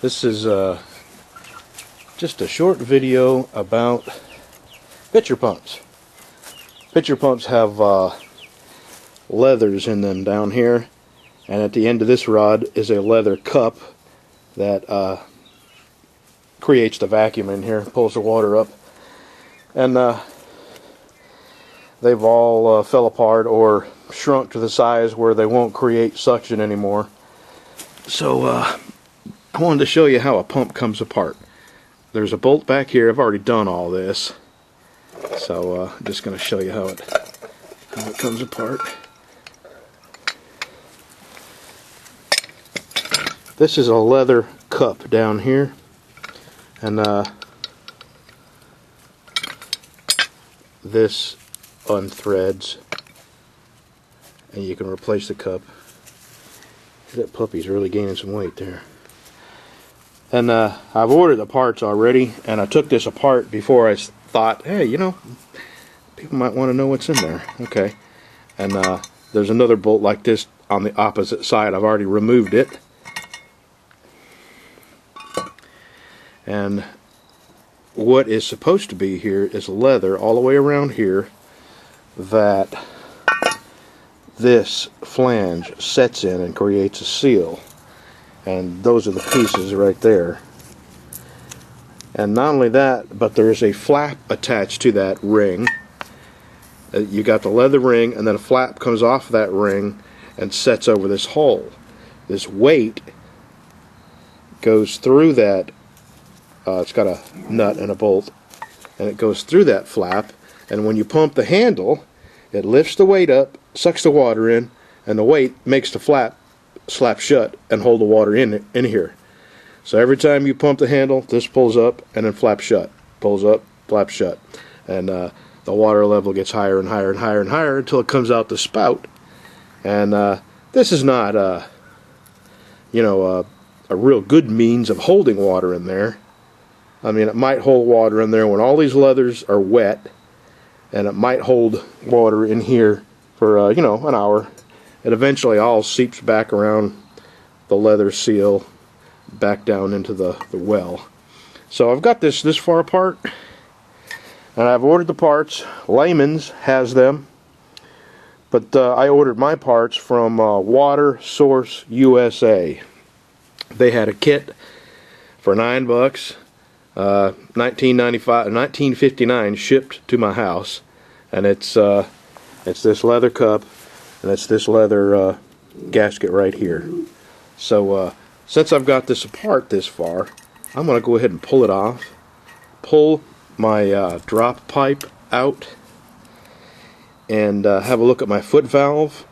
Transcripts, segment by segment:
This is just a short video about pitcher pumps. Pitcher pumps have leathers in them down here, and at the end of this rod is a leather cup that creates the vacuum in here, pulls the water up, and they've all fell apart or shrunk to the size where they won't create suction anymore. So I wanted to show you how a pump comes apart. There's a bolt back here. I've already done all this, so I'm just going to show you how it comes apart. This is a leather cup down here, and this unthreads, and you can replace the cup. That puppy's really gaining some weight there. And I've ordered the parts already, and I took this apart before I thought, hey, you know, people might want to know what's in there. Okay. And there's another bolt like this on the opposite side. I've already removed it. And what is supposed to be here is leather all the way around here that this flange sets in and creates a seal. And those are the pieces right there. And not only that, but there is a flap attached to that ring. You got the leather ring, and then a flap comes off that ring and sets over this hole. This weight goes through that. It's got a nut and a bolt, and it goes through that flap, and when you pump the handle, it lifts the weight up, sucks the water in, and the weight makes the flap slap shut and hold the water in here. So every time you pump the handle, this pulls up and then flaps shut, pulls up, flaps shut, and the water level gets higher and higher and higher and higher until it comes out the spout. And this is not a real good means of holding water in there. I mean, it might hold water in there when all these leathers are wet, and it might hold water in here for an hour. It eventually all seeps back around the leather seal back down into the well. So I've got this far apart, and I've ordered the parts. Layman's has them, but I ordered my parts from Water Source USA. They had a kit for $9, $19.59 shipped to my house, and it's this leather cup, and it's this leather gasket right here. So since I've got this apart this far, I'm going to go ahead and pull it off, pull my drop pipe out, and have a look at my foot valve,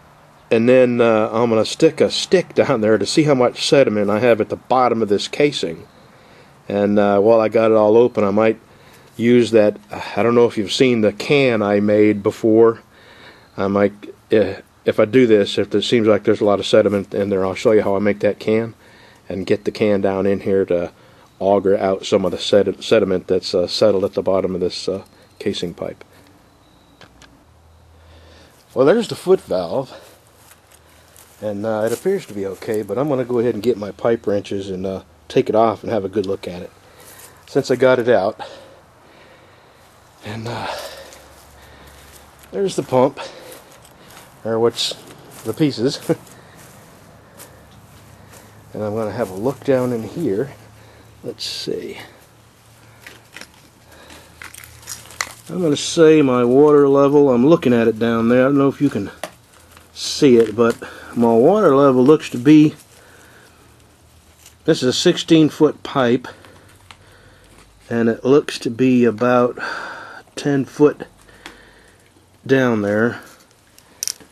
and then I'm going to stick a stick down there to see how much sediment I have at the bottom of this casing. And while I got it all open, I might use that. I don't know if you've seen the can I made before. I might, if I do this, if there seems like there's a lot of sediment in there, I'll show you how I make that can and get the can down in here to auger out some of the sediment that's settled at the bottom of this casing pipe. Well, there's the foot valve, and it appears to be okay, but I'm going to go ahead and get my pipe wrenches and take it off and have a good look at it since I got it out. And there's the pump, or what's the pieces. And I'm going to have a look down in here. Let's see. I'm going to say my water level, I'm looking at it down there, I don't know if you can see it, but my water level looks to be, this is a 16-foot pipe, and it looks to be about 10 foot down there.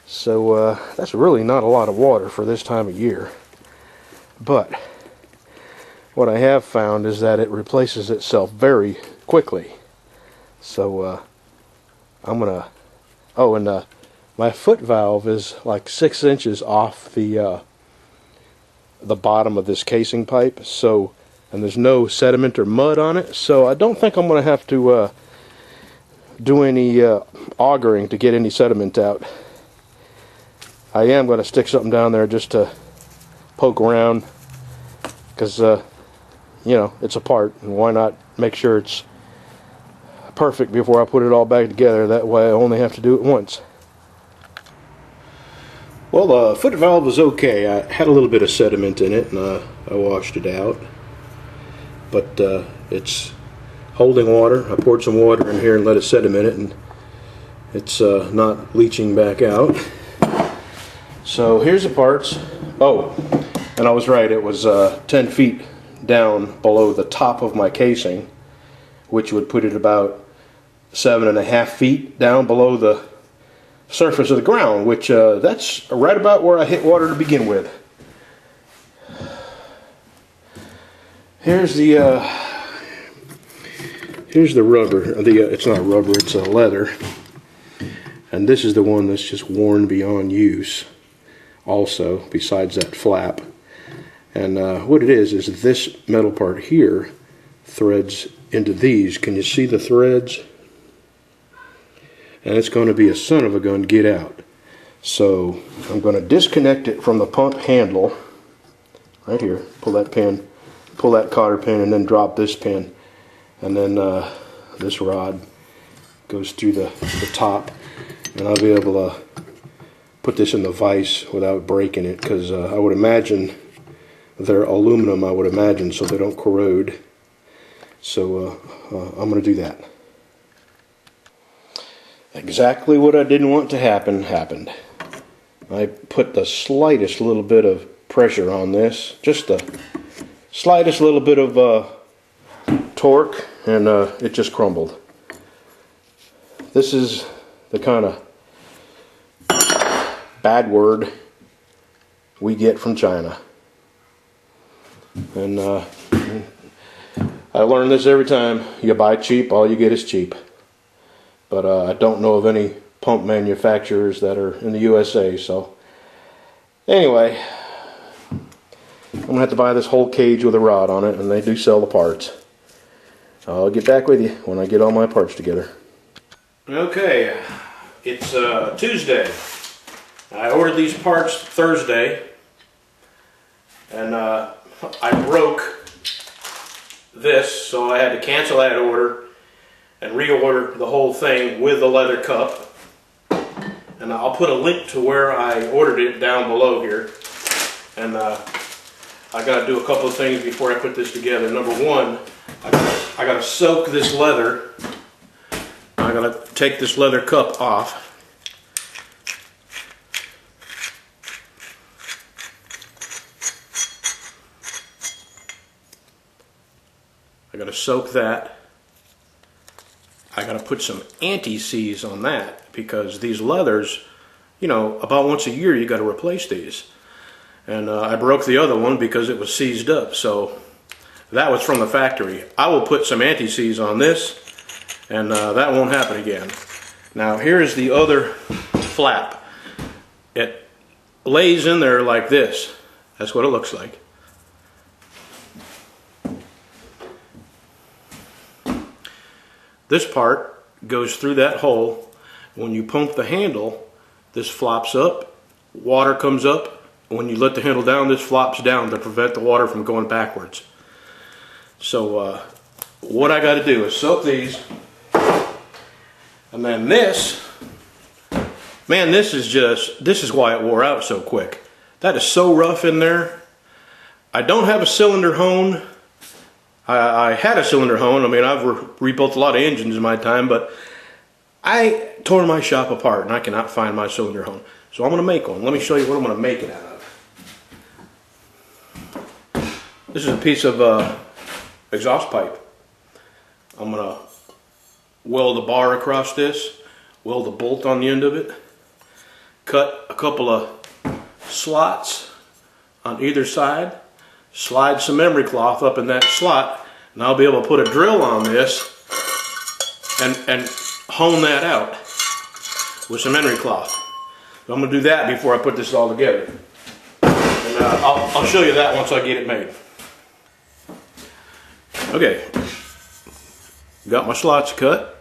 So that's really not a lot of water for this time of year. But what I have found is that it replaces itself very quickly. So I'm gonna, my foot valve is like 6 inches off the bottom of this casing pipe, so, and there's no sediment or mud on it, so I don't think I'm going to have to do any augering to get any sediment out. I am going to stick something down there just to poke around, because you know, it's apart, and why not make sure it's perfect before I put it all back together? That way I only have to do it once. Well, the foot valve was okay. I had a little bit of sediment in it, and I washed it out. But it's holding water. I poured some water in here and let it sediment it, and it's not leaching back out. So here's the parts. Oh, and I was right. It was 10 feet down below the top of my casing, which would put it about 7.5 feet down below the surface of the ground, which that's right about where I hit water to begin with. Here's the rubber. It's not rubber, it's a leather, and this is the one that's just worn beyond use also, besides that flap. And what it is this metal part here threads into these. Can you see the threads? And it's going to be a son of a gun get out. So I'm going to disconnect it from the pump handle right here. Pull that pin, pull that cotter pin, and then drop this pin, and then this rod goes through the top, and I'll be able to put this in the vise without breaking it, because I would imagine they're aluminum, I would imagine, so they don't corrode. So I'm going to do that. Exactly what I didn't want to happen happened. I put the slightest little bit of pressure on this, just the slightest little bit of torque, and it just crumbled. This is the kind of bad word we get from China. And I learn this every time. You buy cheap, all you get is cheap. But I don't know of any pump manufacturers that are in the USA. So anyway, I'm going to have to buy this whole cage with a rod on it, and they do sell the parts. I'll get back with you when I get all my parts together. Okay, it's Tuesday. I ordered these parts Thursday, and I broke this, so I had to cancel that order and reorder the whole thing with the leather cup. And I'll put a link to where I ordered it down below here. And I got to do a couple of things before I put this together. Number one, I got to soak this leather. I got to take this leather cup off. I got to soak that. I got to put some anti-seize on that, because these leathers, you know, about once a year you got to replace these. And I broke the other one because it was seized up, so that was from the factory. I will put some anti-seize on this, and that won't happen again. Now here's the other flap. It lays in there like this. That's what it looks like. This part goes through that hole. When you pump the handle, this flops up, water comes up. When you let the handle down, this flops down to prevent the water from going backwards. So what I got to do is soak these, and then this, man, this is why it wore out so quick. That is so rough in there. I don't have a cylinder hone. I had a cylinder hone. I mean, I've rebuilt a lot of engines in my time, but I tore my shop apart and I cannot find my cylinder hone. So I'm going to make one. Let me show you what I'm going to make it out of. This is a piece of exhaust pipe. I'm going to weld a bar across this, weld a bolt on the end of it, cut a couple of slots on either side, slide some memory cloth up in that slot, and I'll be able to put a drill on this and hone that out with some memory cloth. So I'm going to do that before I put this all together. And I'll show you that once I get it made. Okay, got my slots cut.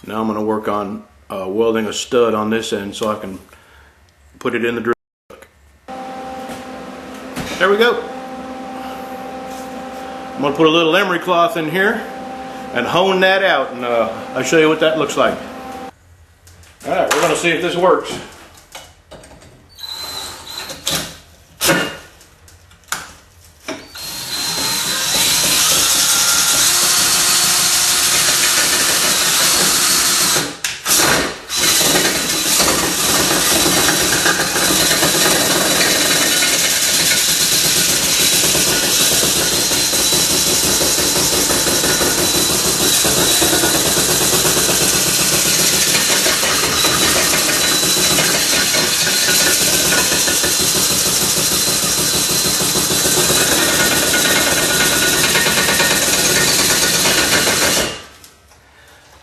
Now I'm going to work on welding a stud on this end so I can put it in the drill. There we go. I'm going to put a little emery cloth in here and hone that out, and I'll show you what that looks like. Alright, we're going to see if this works.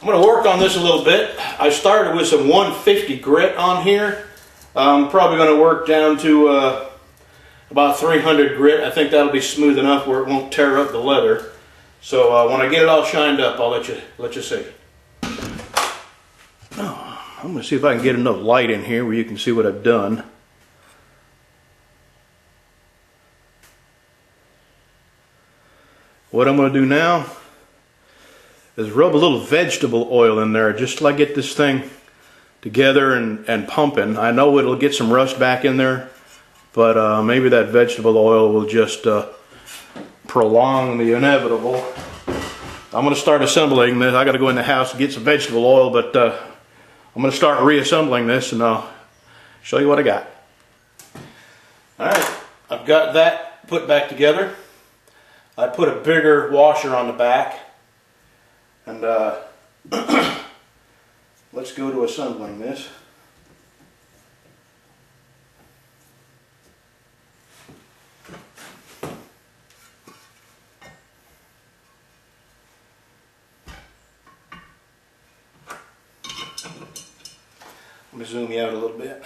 I'm going to work on this a little bit. I started with some 150 grit on here. I'm probably going to work down to about 300 grit. I think that'll be smooth enough where it won't tear up the leather. So when I get it all shined up, I'll let you see. Oh, I'm going to see if I can get enough light in here where you can see what I've done. What I'm going to do now is rub a little vegetable oil in there just till I get this thing together and pumping. I know it'll get some rust back in there, but maybe that vegetable oil will just prolong the inevitable. I'm going to start assembling this. I got to go in the house and get some vegetable oil, but I'm going to start reassembling this and I'll show you what I got. Alright, I've got that put back together. I put a bigger washer on the back. And let's go to assembling this. Let me zoom you out a little bit.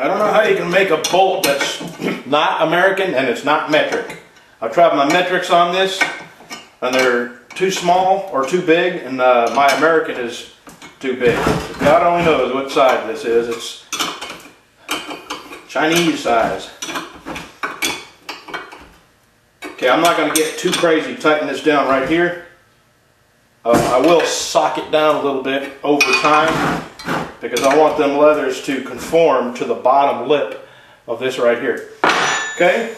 I don't know how you can make a bolt that's not American and it's not metric. I've tried my metrics on this and they're too small or too big, and my American is too big. God only knows what size this is. It's Chinese size. Okay, I'm not going to get too crazy tightening this down right here. I will sock it down a little bit over time, because I want them leathers to conform to the bottom lip of this right here. Okay,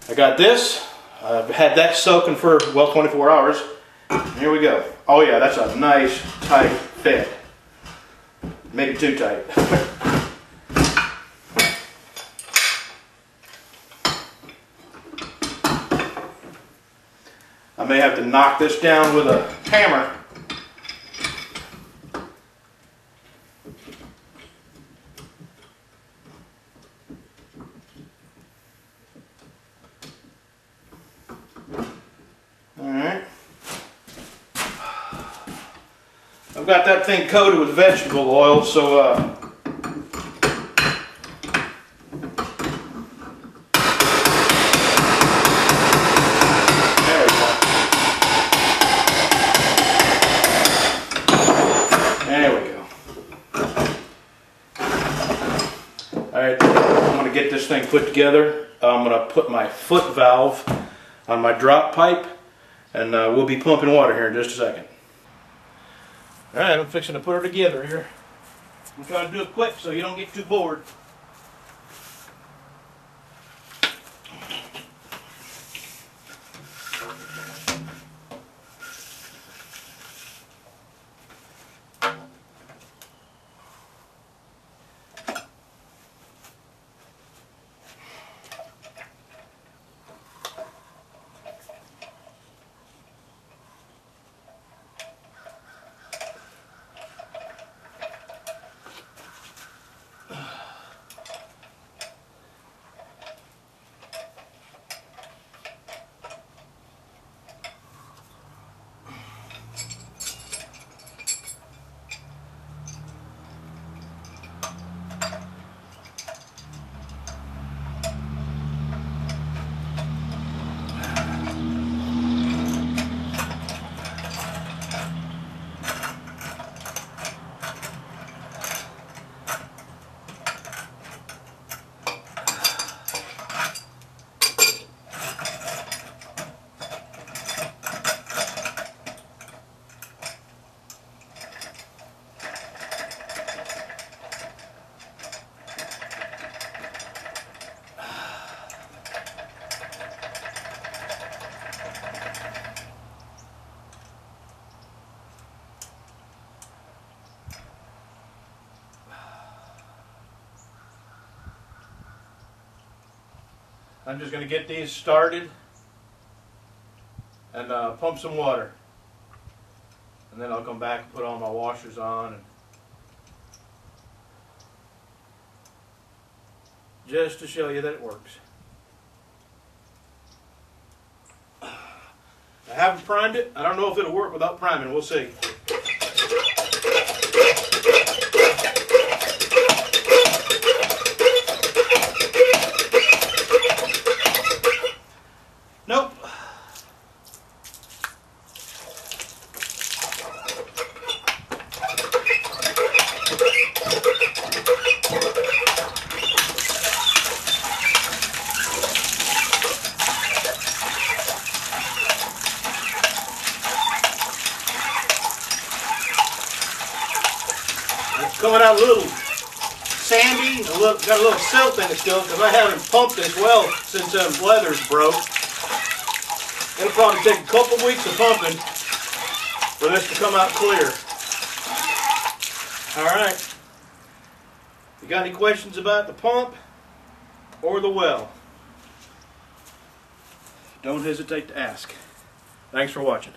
I got this. I've had that soaking for, well, 24 hours. Here we go. Oh yeah, that's a nice tight fit. Maybe too tight. I may have to knock this down with a hammer. Alright. I've got that thing coated with vegetable oil, so there we go. There we go. Alright, I'm going to get this thing put together. I'm going to put my foot valve on my drop pipe, and we'll be pumping water here in just a second. Alright, I'm fixing to put her together here. I'm trying to do it quick so you don't get too bored. I'm just going to get these started and pump some water. And then I'll come back and put all my washers on. And just to show you that it works. I haven't primed it. I don't know if it'll work without priming. We'll see. Nope. It's coming out a little sandy, got a little silt in it still because I haven't pumped this well since leather's broke. It'll probably take a couple weeks of pumping for this to come out clear. Alright. If you got any questions about the pump or the well, don't hesitate to ask. Thanks for watching.